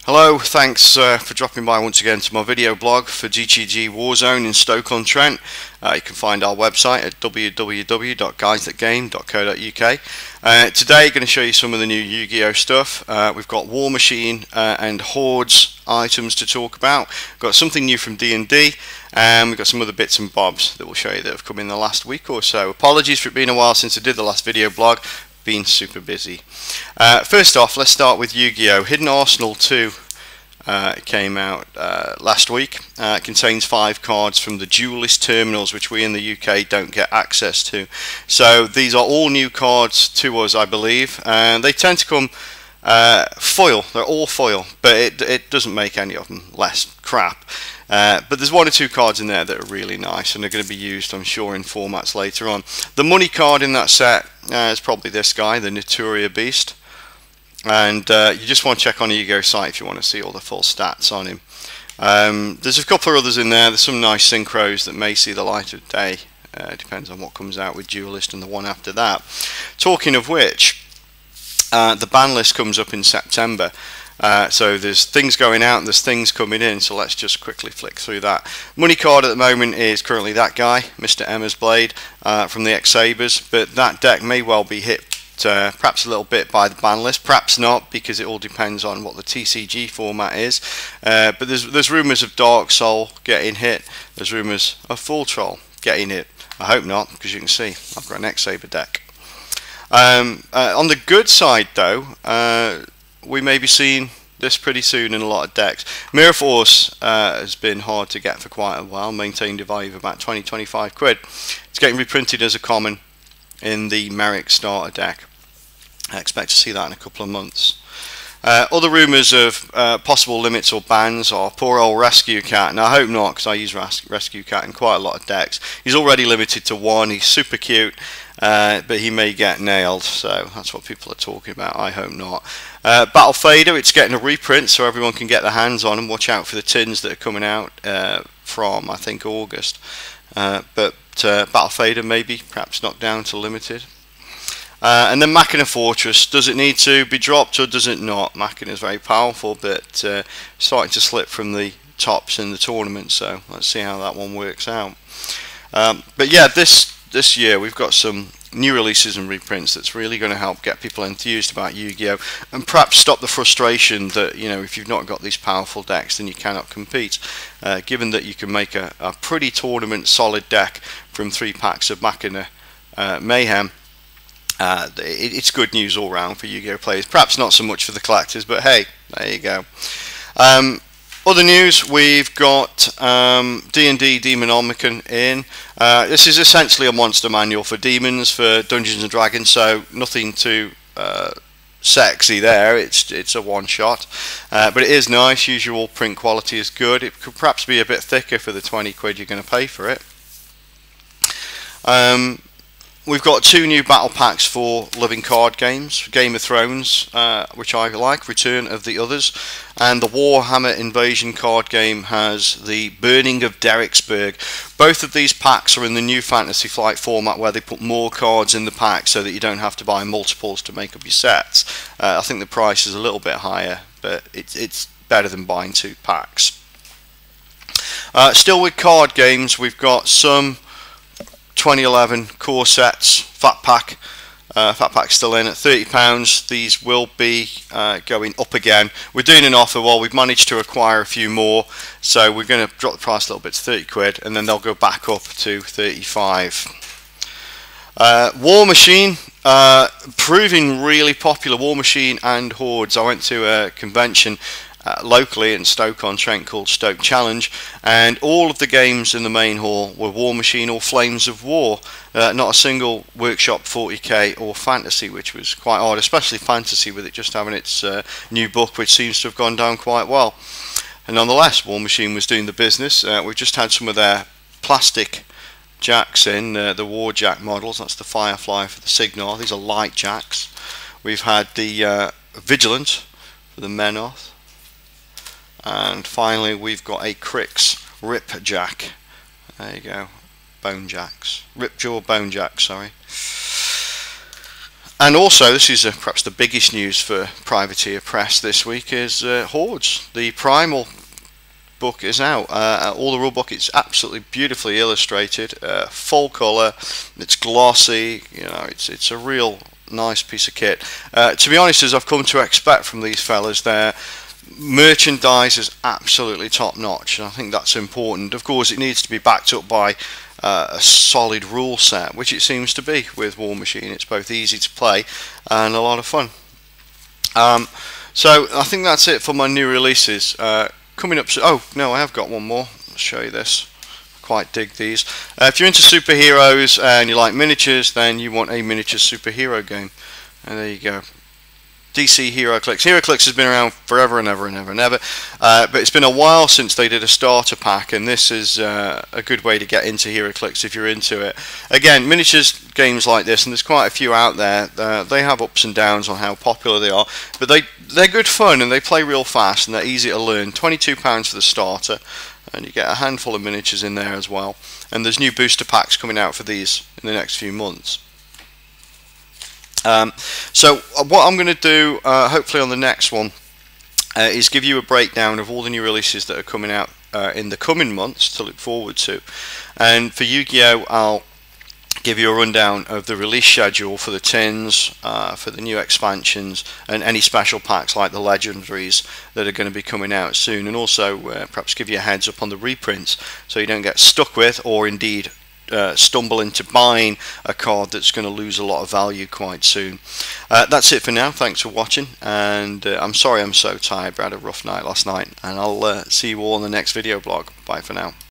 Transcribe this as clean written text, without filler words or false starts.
Hello, thanks for dropping by once again to my video blog for GTG Warzone in Stoke-on-Trent. You can find our website at www.guysthatgame.co.uk. Today I'm going to show you some of the new Yu-Gi-Oh stuff. We've got War Machine and Hordes items to talk about. We've got something new from D&D, and we've got some other bits and bobs that we'll show you that have come in the last week or so. Apologies for it being a while since I did the last video blog. Been super busy. First off, let's start with Yu-Gi-Oh! Hidden Arsenal 2 came out last week. It contains 5 cards from the Duelist terminals, which we in the UK don't get access to. So these are all new cards to us, I believe, and they tend to come foil. They're all foil, but it doesn't make any of them less crap. But there's 1 or 2 cards in there that are really nice, and they're going to be used, I'm sure, in formats later on. The money card in that set is probably this guy, the Naturia Beast. And you just want to check on the Yugioh site if you want to see all the full stats on him. There's a couple of others in there. There's some nice synchros that may see the light of day. Depends on what comes out with Duelist and the one after that. Talking of which, the ban list comes up in September. So there's things going out and there's things coming in, so let's just quickly flick through that. Money card at the moment is currently that guy, Mr. Emma's Blade from the X-Sabers, but that deck may well be hit perhaps a little bit by the ban list, perhaps not, because it all depends on what the TCG format is. But there's rumours of Dark Soul getting hit, there's rumours of Full Troll getting hit. I hope not, because you can see I've got an X-Saber deck. On the good side though, we may be seeing this pretty soon in a lot of decks. Mirror Force has been hard to get for quite a while, maintained a value of about 20-25 quid. It's getting reprinted as a common in the Merrick starter deck. I expect to see that in a couple of months. Other rumours of possible limits or bans are poor old Rescue Cat. Now I hope not, because I use Rescue Cat in quite a lot of decks. He's already limited to 1, he's super cute, but he may get nailed, so that's what people are talking about. I hope not. Battle Fader, it's getting a reprint so everyone can get their hands on them. Watch out for the tins that are coming out from, I think, August. But Battle Fader maybe, perhaps knocked down to limited. And then Machina Fortress, does it need to be dropped or does it not? Machina is very powerful, but starting to slip from the tops in the tournament, so let's see how that one works out. But yeah, this year we've got some new releases and reprints that's really going to help get people enthused about Yu-Gi-Oh! And perhaps stop the frustration that, you know, if you've not got these powerful decks then you cannot compete. Given that you can make a pretty tournament solid deck from 3 packs of Machina Mayhem, it's good news all round for Yu-Gi-Oh! Players. Perhaps not so much for the collectors, but hey, there you go. Other news, we've got D&D Demonomincon in. This is essentially a monster manual for demons, for Dungeons & Dragons, so nothing too sexy there. It's a one-shot, but it is nice. Usual print quality is good. It could perhaps be a bit thicker for the 20 quid you're going to pay for it. We've got 2 new battle packs for living card games, Game of Thrones, which I like, Return of the Others, and the Warhammer Invasion card game has the Burning of Derricksburg. Both of these packs are in the new Fantasy Flight format where they put more cards in the pack so that you don't have to buy multiples to make up your sets. I think the price is a little bit higher, but it's better than buying 2 packs. Still with card games, we've got some 2011 core sets, fat pack still in at £30. These will be going up again. We're doing an offer while we've managed to acquire a few more, so we're going to drop the price a little bit to 30 quid and then they'll go back up to 35. War Machine, proving really popular. War Machine and Hordes. I went to a convention locally in Stoke-on-Trent called Stoke Challenge, and all of the games in the main hall were War Machine or Flames of War. Not a single Workshop 40k or Fantasy, which was quite odd, especially Fantasy with it just having its new book, which seems to have gone down quite well. And nonetheless, War Machine was doing the business. We've just had some of their plastic jacks in, the War Jack models. That's the Firefly for the Signar. These are light jacks. We've had the Vigilant for the Menoth. And finally we've got a Crix Rip Jack. There you go, Bone Jacks, Ripjaw Bone Jacks, sorry. And also, this is perhaps the biggest news for Privateer Press this week, is Hordes. The Primal book is out. All the rule book, it's absolutely beautifully illustrated, full colour, it's glossy, you know, it's a real nice piece of kit. To be honest, as I've come to expect from these fellas, their merchandise is absolutely top notch, and I think that's important. Of course, it needs to be backed up by a solid rule set, which it seems to be with War Machine. It's both easy to play and a lot of fun. So I think that's it for my new releases. Coming up, oh no, I have got one more. I'll show you this. Quite dig these. If you're into superheroes and you like miniatures, then you want a miniature superhero game. And there you go. DC HeroClix. HeroClix has been around forever and ever and ever and ever, but it's been a while since they did a starter pack, and this is a good way to get into HeroClix if you're into it. Again, miniatures games like this, and there's quite a few out there, they have ups and downs on how popular they are, but they're good fun and they play real fast and they're easy to learn. £22 for the starter, and you get a handful of miniatures in there as well. And there's new booster packs coming out for these in the next few months. So what I'm going to do, hopefully on the next one, is give you a breakdown of all the new releases that are coming out in the coming months to look forward to. And for Yugioh, I'll give you a rundown of the release schedule for the tins, for the new expansions, and any special packs like the legendaries that are going to be coming out soon, and also perhaps give you a heads up on the reprints so you don't get stuck with, or indeed stumble into buying a card that's going to lose a lot of value quite soon. That's it for now. Thanks for watching, and I'm sorry I'm so tired, but I had a rough night last night, and I'll see you all in the next video blog. Bye for now.